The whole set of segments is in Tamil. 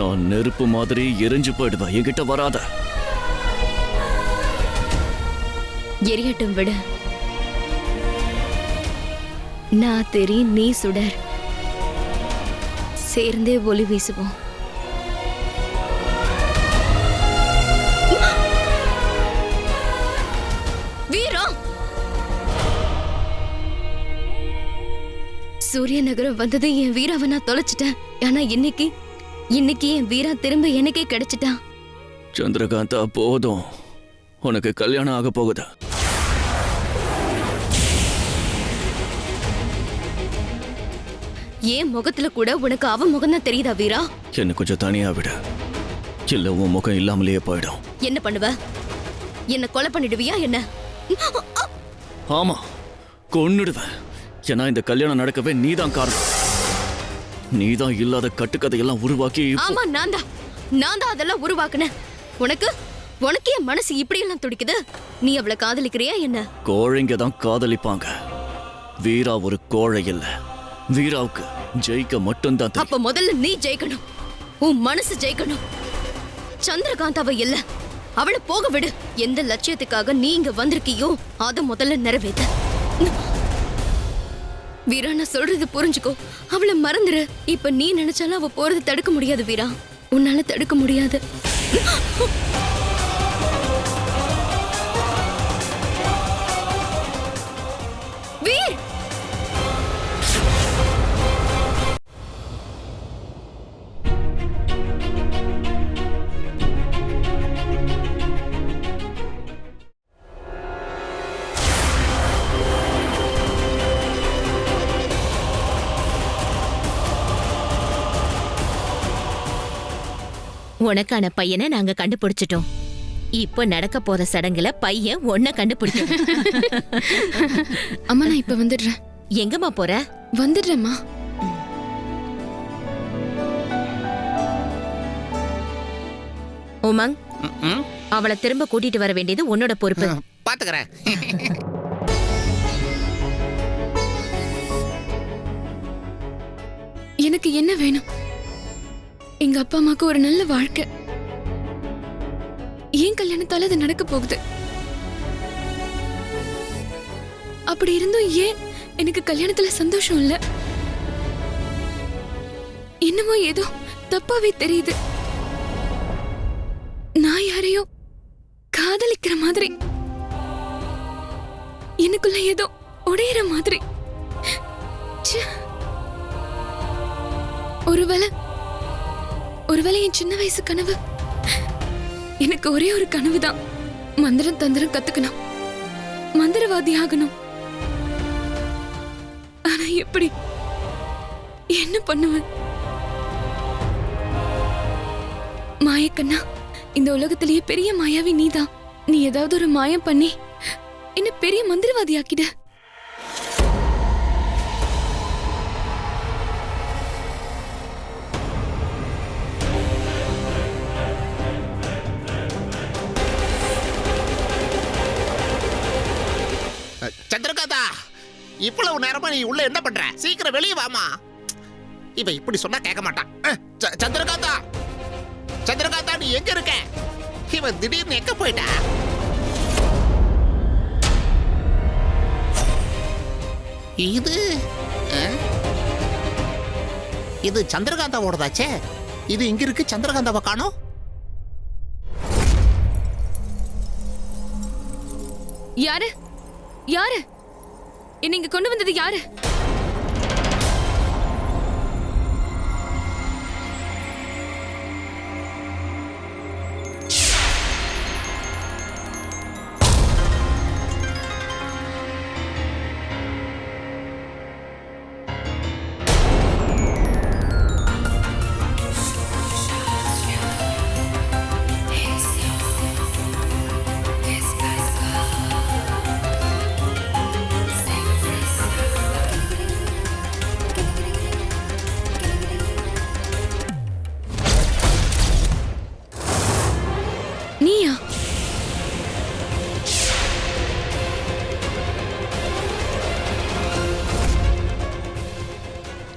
நான் நெருப்பு மாதிரி எரிஞ்சு போயிடுவேன். என்கிட்ட வராத. எரியட்டும் விடு. நான் தெரி, நீ சுடர். சேர்ந்தே ஒளி வீசுவோம். வீரா, சூரிய நகரம் வந்தது என் வீராவை நான் தொலைச்சிட்டேன். ஆனா இன்னைக்கு என் வீரா திரும்ப எனக்கே கிடைச்சிட்டான். சந்திரகாந்தா, போதும். உனக்கு கல்யாணம் ஆக போகுது. ஏன் முகத்துல கூட உனக்கு அவ முகம் தான் தெரியுதா வீரா? என்ன கொஞ்சம் தனியா விட, இல்ல உன் முகம் இல்லாமலேயே போயிடும். என்ன பண்ணுவ? என்ன கொலை பண்ணிடுவியா என்ன? ஆமா, கொன்னுடுவேன். ஏன்னா இந்த கல்யாணம் நடக்கவே நீதான் காரணம். நீதான் இல்லாத கட்டுக்கதையெல்லாம் உருவாக்கி. ஆமா, நான் தான் அதெல்லாம் உருவாக்குனேன். உனக்கு என் மனசு இப்படி எல்லாம் துடிக்குது. நீ அவளை காதலிக்கிறியா என்ன? கோழைங்க தான் காதலிப்பாங்க. வீரா ஒரு கோழை இல்ல. வீராவுக்கு ஜெயிக்க மட்டும்தான் தெரியும். அப்ப முதல்ல நீ ஜெயிக்கணும். உன் மனசு ஜெயிக்கணும். சந்திரகாந்தாவை இல்ல, அவளை போக விடு. எந்த லட்சியத்துக்காக நீ இங்க வந்திருக்கியோ அத முதல்ல நிறைவேத்த. வீரா, நான் சொல்றது புரிஞ்சுக்கோ. அவளை மறந்துரு. இப்ப நீ நினைச்சாலும் அவ போறது தடுக்க முடியாது வீரா. உன்னால தடுக்க முடியாது. வீர், உனக்கான பையனை நாங்க கண்டுபிடிச்சிட்டோம். இப்ப நடக்க போற சடங்குல பையன் உன்னை கண்டுபிடிக்கணும். அம்மா, நான் இப்ப வந்துடுறேன். எங்கம்மா போற? வந்துடுறேம்மா. உமங், அவளை திரும்ப கூட்டிட்டு வர வேண்டியது உன்னோட பொறுப்பு. பாத்துக்கிறேன். எனக்கு என்ன வேணும்? எங்க அப்பா அம்மாக்கு ஒரு நல்ல வாழ்க்கை. ஏன் கல்யாணத்தால அது நடக்க போகுது? அப்படி இருந்தும் ஏன் எனக்கு கல்யாணத்துல சந்தோஷம் இல்ல? என்னமோ ஏதோ தப்பாவே தெரியுது. நான் யாரையோ காதலிக்கிற மாதிரி, எனக்குள்ள ஏதோ உடையிற மாதிரி. ஒருவேளை என் சின்ன வயசு கனவு. எனக்கு ஒரே ஒரு கனவுதான். மந்திரம் தந்திரம் கத்துக்கணும், மந்திரவாதி ஆகணும். ஆனா எப்படி? என்ன பண்ணுவேன்? மாயக்கண்ணா, இந்த உலகத்திலேயே பெரிய மாயாவி நீதான். நீ ஏதாவது ஒரு மாயம் பண்ணி என்ன பெரிய மந்திரவாதி ஆக்கிட. சந்திரகாந்தா, இவ்வளவு நேரமா நீ உள்ள என்ன பண்ற? சீக்கிரம் வெளியே வாமா. இவ இப்படி சொன்னா கேட்க மாட்டான். சந்திரகாந்தா, சந்திரகாந்தா, நீ எங்க இருக்க? இவன் திடீர்னு எங்க போயிட்டா? இது சந்திரகாந்தாவோடதாச்சே. இது இங்க இருக்கு. சந்திரகாந்தாவை காணோம். யாரு யாரு என்ன இங்க கொண்டு வந்தது? யாரு? நீயா?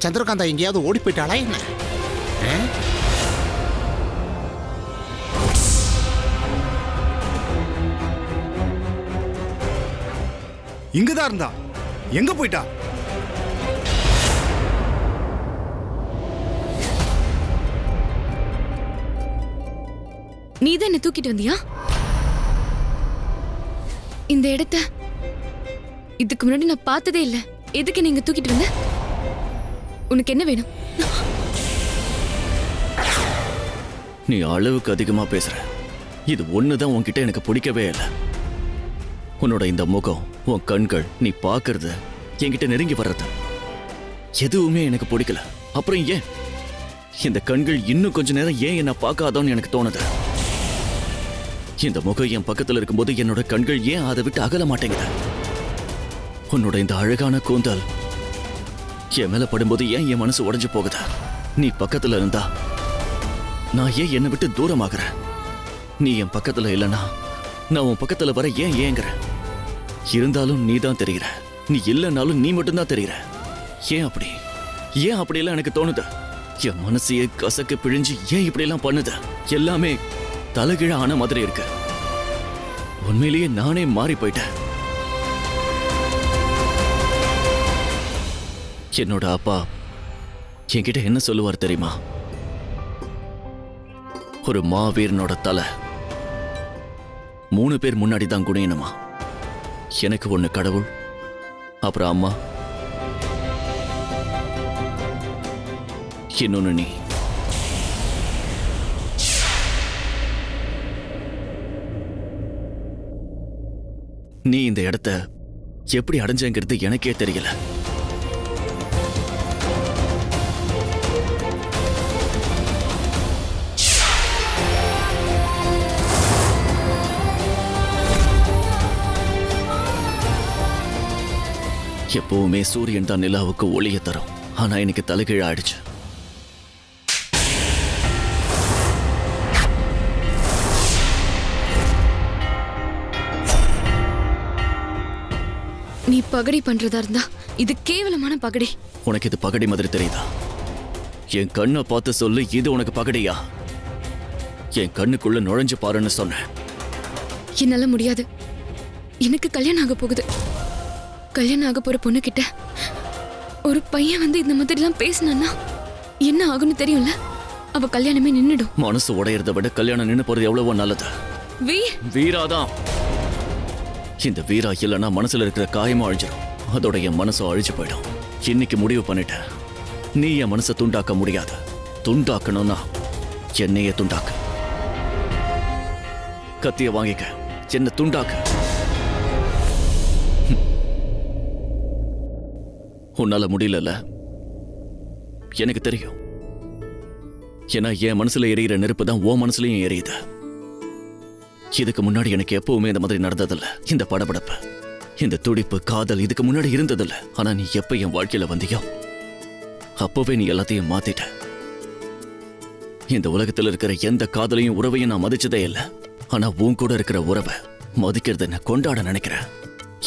சந்திரகாந்தா எங்கேயாவது ஓடி போயிட்டாளா என்ன? இங்கதான் இருந்தா. எங்க போயிட்டா? நீ தான் என்ன தூக்கிட்டு வந்தியா? இந்த இடத்த இதுக்கு முன்னாடி நான் பார்த்ததே இல்ல. எதுக்கு நீங்க தூக்கிட்டு வந்த? உனக்கு என்ன வேணும்? நீ அளவுக்கு அதிகமா பேசுற. இது ஒண்ணுதான் உன்கிட்ட எனக்கு பிடிக்கவே இல்லை. உன்னோட இந்த முகம், உன் கண்கள், நீ பார்க்கறது, என்கிட்ட நெருங்கி வர்றது எதுவுமே எனக்கு பிடிக்கல. அப்புறம் ஏன் இந்த கண்கள் இன்னும் கொஞ்ச நேரம் ஏன் என்ன பார்க்காதோன்னு எனக்கு தோணுது. இந்த முகம் என் பக்கத்துல இருக்கும்போது என்னோட கண்கள் ஏன் அதை விட்டு அகல மாட்டேங்குது. உன்னோட இந்த அழகான கூந்தல் என் மேல படும்போது ஏன் என் மனசு உடைஞ்சு போகுது. நீ பக்கத்துல இருந்தா நான் ஏன் என்னை விட்டு தூரமாகறேன். நீ என் பக்கத்துல இல்லைன்னா நான் உன் பக்கத்துல வர ஏன் ஏங்குற. இருந்தாலும் நீ தான் தெரிகிற. நீ இல்லைனாலும் நீ மட்டும்தான் தெரிகிற. ஏன் அப்படி? ஏன் அப்படியெல்லாம் எனக்கு தோணுது. என் மனசையே கசக்க பிழிஞ்சு ஏன் இப்படியெல்லாம் பண்ணுது. எல்லாமே தலைகீழ ஆன மாதிரி இருக்கு. உண்மையிலேயே நானே மாறி போயிட்டேன். என்னோட அப்பா என்கிட்ட என்ன சொல்லுவார் தெரியுமா? ஒரு மாவீரனோட தலை 3 பேர் முன்னாடி தான் குனியணுமா. எனக்கு ஒண்ணு கடவுள், அப்புறம் அம்மா, இன்னொன்னு நீ. நீ இந்த இடத்த எப்படி அடைஞ்சங்கிறது எனக்கே தெரியல. எப்பவுமே சூரியன் தான் நிலாவுக்கு ஒளிய தரும். ஆனா எனக்கு தலைகீழ ஆயிடுச்சு. நீ பகடி பண்றதா இருந்தா இது கேவலமான பகடி. உனக்கு இது பகடி மாதிரி தெரியுதா? என் கண்ணை பார்த்து சொல்லு, இது உனக்கு பகடியா? என் கண்ணுக்குள்ள நுழைஞ்சு பாருன்னு சொன்னேன். என்னால முடியாது. எனக்கு கல்யாணம் ஆக போகுது. கல்யாணம் ஆக போற பொண்ணு கிட்ட ஒரு பையன் வந்து இந்த மாதிரி எல்லாம் பேசினான்னா என்ன ஆகும்னு தெரியும்ல. அவ கல்யாணமே நின்னுடும். மனசு உடையறத விட கல்யாணம் நின்னு போறது எவ்வளவோ நல்லது. வீராதான். இந்த வீரா இல்லைன்னா மனசுல இருக்கிற காயமும் அழிஞ்சிடும். அதோட என் மனசும் அழிஞ்சு போயிடும். இன்னைக்கு முடிவு பண்ணிட்டேன். நீ என் மனசை துண்டாக்க முடியாது. துண்டாக்கணும்னா என்னையே துண்டாக்க. கத்திய வாங்கிக்க, என்ன துண்டாக்க. உன்னால முடியல, எனக்கு தெரியும். ஏன்னா என் மனசுல எரியிற நெருப்பு தான் உன் மனசுலயும் எரியுது. இதுக்கு முன்னாடி எனக்கு எப்பவுமே இந்த மாதிரி நடந்ததில்ல. இந்த படபடப்பு, இந்த துடிப்பு, காதல் இதுக்கு முன்னாடி இருந்ததில்ல. ஆனா நீ எப்ப என் வாழ்க்கையில வந்தியோ அப்பவே நீ எல்லாத்தையும் மாத்திட்ட. இந்த உலகத்துல இருக்கிற எந்த காதலையும் உறவையும் நான் மதிச்சதே இல்லை. ஆனா உன் கூட இருக்கிற உறவை மதிக்கிறது என்ன கொண்டாட நினைக்கிறேன்.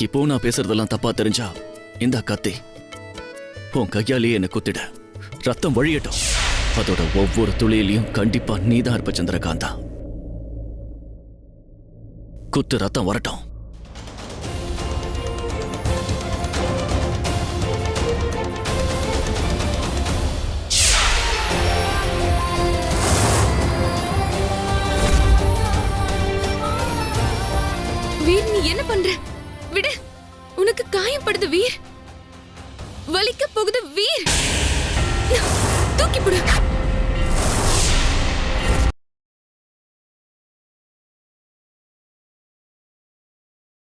இப்போ நான் பேசுறதெல்லாம் தப்பா தெரிஞ்சா இந்த கத்தி உன் கையாலேயே என்ன குத்திட. ரத்தம் வழியட்டும். அதோட ஒவ்வொரு துளியிலையும் கண்டிப்பா நீதான் இருப்ப சந்திரகாந்தா. குத்து, ரத்தம் வரட்டும். வீர், நீ என்ன பண்ற? விடு. உனக்கு காயப்படுது வீர். வலிக்க போகுது வீர். தூக்கி போடு.